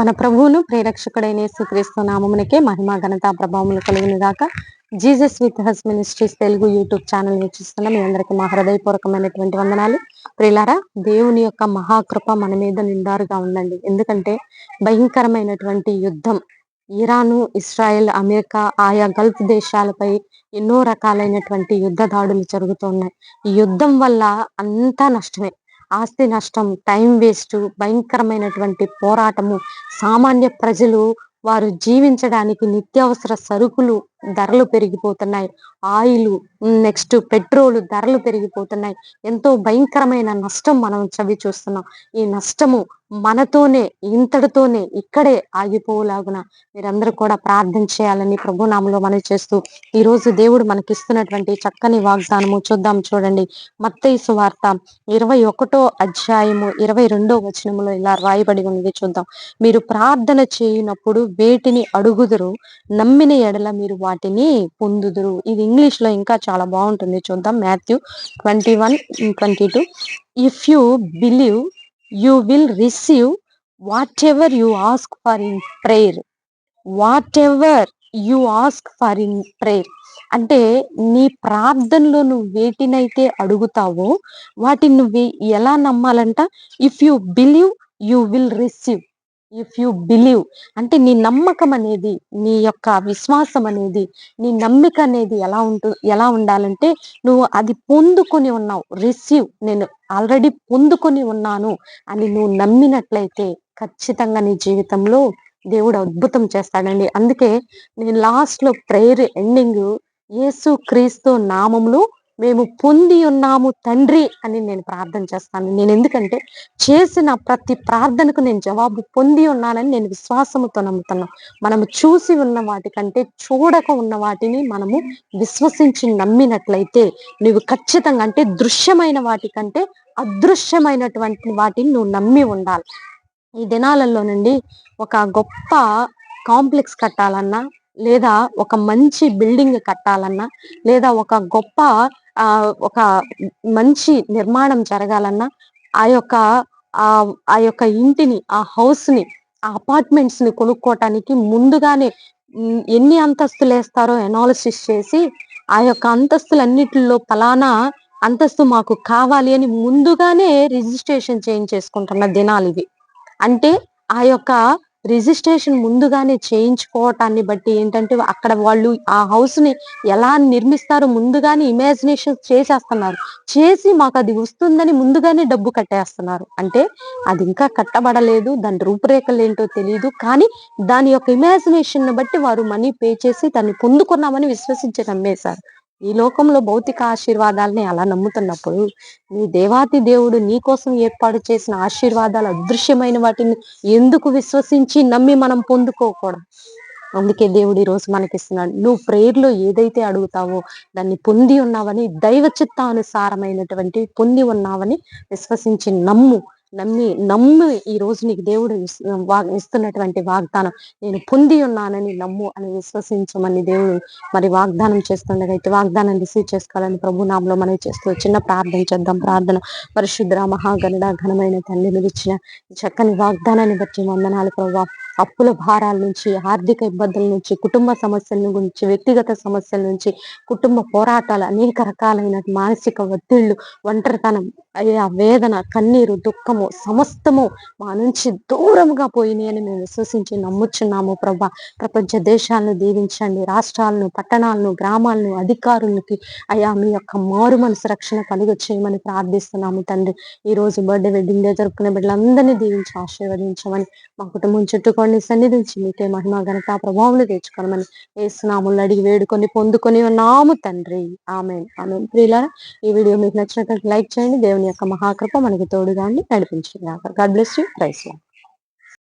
మన ప్రభువును ప్రేరక్షకుడైన యేసుక్రీస్తు నామమునకే మహిమ ఘనత ప్రభావములు కలుగును గాక. Jesus with has ministries Telugu YouTube channel వీక్షిస్తున్న మీ అందరికీ మా హృదయపూర్వకమైనటువంటి వందనాలు. ప్రియులారా, దేవుని యొక్క మహాకృప మన మీద నిండారుగా ఉండండి. ఎందుకంటే భయంకరమైనటువంటి యుద్ధం ఇరాను, ఇస్రాయెల్, అమెరికా ఆయా గల్ఫ్ దేశాలపై ఎన్నో రకాలైనటువంటి యుద్ధ దాడులు జరుగుతున్నాయి. ఈ యుద్ధం వల్ల అంతా నష్టమే. ఆస్తి నష్టం, టైం వేస్ట్, భయంకరమైనటువంటి పోరాటము, సామాన్య ప్రజలు వారు జీవించడానికి నిత్యావసర సరుకులు ధరలు పెరిగిపోతున్నాయి. ఆయిలు, నెక్స్ట్ పెట్రోలు ధరలు పెరిగిపోతున్నాయి. ఎంతో భయంకరమైన నష్టం మనం చవి చూస్తున్నాం. ఈ నష్టము మనతోనే, ఇంతటితోనే ఇక్కడే ఆగిపోలాగున మీరందరూ కూడా ప్రార్థన చేయాలని ప్రభునామంలో మనవి చేస్తూ, ఈ రోజు దేవుడు మనకిస్తున్నటువంటి చక్కని వాగ్దానము చూడండి. మత్తయి సువార్త 21వ అధ్యాయము 22వ వచనములో ఇలా రాయబడి ఉన్నది. చూద్దాం. మీరు ప్రార్థన చేయునప్పుడు వేటిని అడుగుదురు, నమ్మిన ఎడల మీరు వాటిని పొందుదురు. ఇది ఇంగ్లీష్ లో ఇంకా చాలా బాగుంటుంది. చూద్దాం. Matthew 21:22. If you believe you will receive whatever you ask for in prayer. Whatever you ask for in prayer అంటే నీ ప్రార్థనలో నువ్వు వేటినైతే అడుగుతావో వాటిని నువ్వు ఎలా నమ్మాలంట? If you believe you will receive. If you believe అంటే నీ నమ్మకం అనేది, నీ యొక్క విశ్వాసం అనేది, నీ నమ్మిక అనేది ఎలా ఉండాలంటే నువ్వు అది పొందుకొని ఉన్నావు. రిసీవ్, నేను ఆల్రెడీ పొందుకొని ఉన్నాను అని నువ్వు నమ్మినట్లయితే ఖచ్చితంగా నీ జీవితంలో దేవుడు అద్భుతం చేస్తాడండి. అందుకే నేను లాస్ట్ లో ప్రేయర్ ఎండింగ్, యేసు క్రీస్తు నామములో మేము పొంది ఉన్నాము తండ్రి అని నేను ప్రార్థన చేస్తాను. నేను ఎందుకంటే చేసిన ప్రతి ప్రార్థనకు నేను జవాబు పొంది ఉన్నానని నేను విశ్వాసముతో నమ్ముతున్నాను. మనము చూసి ఉన్న వాటికంటే చూడక ఉన్న వాటిని మనము విశ్వసించి నమ్మినట్లయితే నువ్వు ఖచ్చితంగా, అంటే దృశ్యమైన వాటికంటే అదృశ్యమైనటువంటి వాటిని నువ్వు నమ్మి ఉండాలి. ఈ దినాలలోనండి ఒక గొప్ప కాంప్లెక్స్ కట్టాలన్నా, లేదా ఒక మంచి బిల్డింగ్ కట్టాలన్నా, లేదా ఒక గొప్ప ఒక మంచి నిర్మాణం జరగాలన్నా ఆ యొక్క ఇంటిని, ఆ హౌస్ ని, ఆ అపార్ట్మెంట్స్ ని కొనుక్కోవటానికి ముందుగానే ఎన్ని అంతస్తులు వేస్తారో ఎనాలిసిస్ చేసి ఆ యొక్క అంతస్తులన్నిటిలో ఫలానా అంతస్తు మాకు కావాలి అని ముందుగానే రిజిస్ట్రేషన్ చేయించేసుకుంటున్న దినాలు ఇవి. అంటే ఆ యొక్క రిజిస్ట్రేషన్ ముందుగానే చేయించుకోవటాన్ని బట్టి ఏంటంటే అక్కడ వాళ్ళు ఆ హౌస్ ని ఎలా నిర్మిస్తారో ముందుగానే ఇమాజినేషన్ చేసేస్తున్నారు. చేసి మాకు అది వస్తుందని ముందుగానే డబ్బు కట్టేస్తున్నారు. అంటే అది ఇంకా కట్టబడలేదు, దాని రూపురేఖలు ఏంటో తెలియదు, కానీ దాని యొక్క ఇమాజినేషన్ బట్టి వారు మనీ పే చేసి దాన్ని పొందుకున్నామని విశ్వసించి నమ్మేశారు. ఈ లోకంలో భౌతిక ఆశీర్వాదాలని అలా నమ్ముతున్నప్పుడు నీ దేవాతి దేవుడు నీ కోసం ఏర్పాటు చేసిన ఆశీర్వాదాలు, అదృశ్యమైన వాటిని ఎందుకు విశ్వసించి నమ్మి మనం పొందుకోకూడదు? అందుకే దేవుడు ఈ రోజు మనకిస్తున్నాడు. నువ్వు ప్రేయర్లో ఏదైతే అడుగుతావో దాన్ని పొంది ఉన్నావని, దైవ చిత్తానుసారమైనటువంటి పొంది ఉన్నావని విశ్వసించి నమ్మి ఈ రోజు నీకు దేవుడు ఇస్తున్నటువంటి వాగ్దానం, నేను పొంది ఉన్నానని నమ్ము అని విశ్వసించమని దేవుడు మరి వాగ్దానం చేస్తుండగా అయితే వాగ్దానం రిసీవ్ చేసుకోవాలని ప్రభు నామములో మనవి చేస్తూ చిన్న ప్రార్థన చేద్దాం. ప్రార్థన. పరిశుద్ర మహాగణుడ ఘనమైన తండ్రి, మీరు ఇచ్చిన చక్కని వాగ్దానాన్ని బట్టి వందనాలు ప్రభువా. అప్పుల భారాల నుంచి, ఆర్థిక ఇబ్బందుల నుంచి, కుటుంబ సమస్యల గురించి, వ్యక్తిగత సమస్యల నుంచి, కుటుంబ పోరాటాలు, అనేక రకాలైన మానసిక ఒత్తిళ్లు, ఒంటరితనం, అయ్యా వేదన, కన్నీరు, దుఃఖము సమస్తము మా నుంచి దూరంగా పోయినాయి అని మేము విశ్వసించి నమ్ముచున్నాము ప్రభా. ప్రపంచ దేశాలను దీవించండి. రాష్ట్రాలను, పట్టణాలను, గ్రామాలను, అధికారులకి అయ్యా మీ యొక్క మారు మనసు రక్షణ కలుగ చేయమని ప్రార్థిస్తున్నాము తండ్రి. ఈ రోజు బర్త్డే, వెడ్డింగ్ డే జరుపుకునే బిడ్డలందరినీ దీవించి ఆశీర్వదించమని, మా కుటుంబం చుట్టుకొని సన్నిధించి మీకే మహిమ ఘనత ప్రభావాలు తెచ్చుకోమని యేసు నామములో అడిగి వేడుకొని పొందుకొని ఉన్నాము తండ్రి. ఆమేన్. ఆమేన్. ప్రియులారా, ఈ వీడియో మీకు నచ్చినట్లయితే లైక్ చేయండి. దేవుని యొక్క మహాకృప మనకి తోడుగా ఉండి నడిపించింది. God bless you. Praise lord.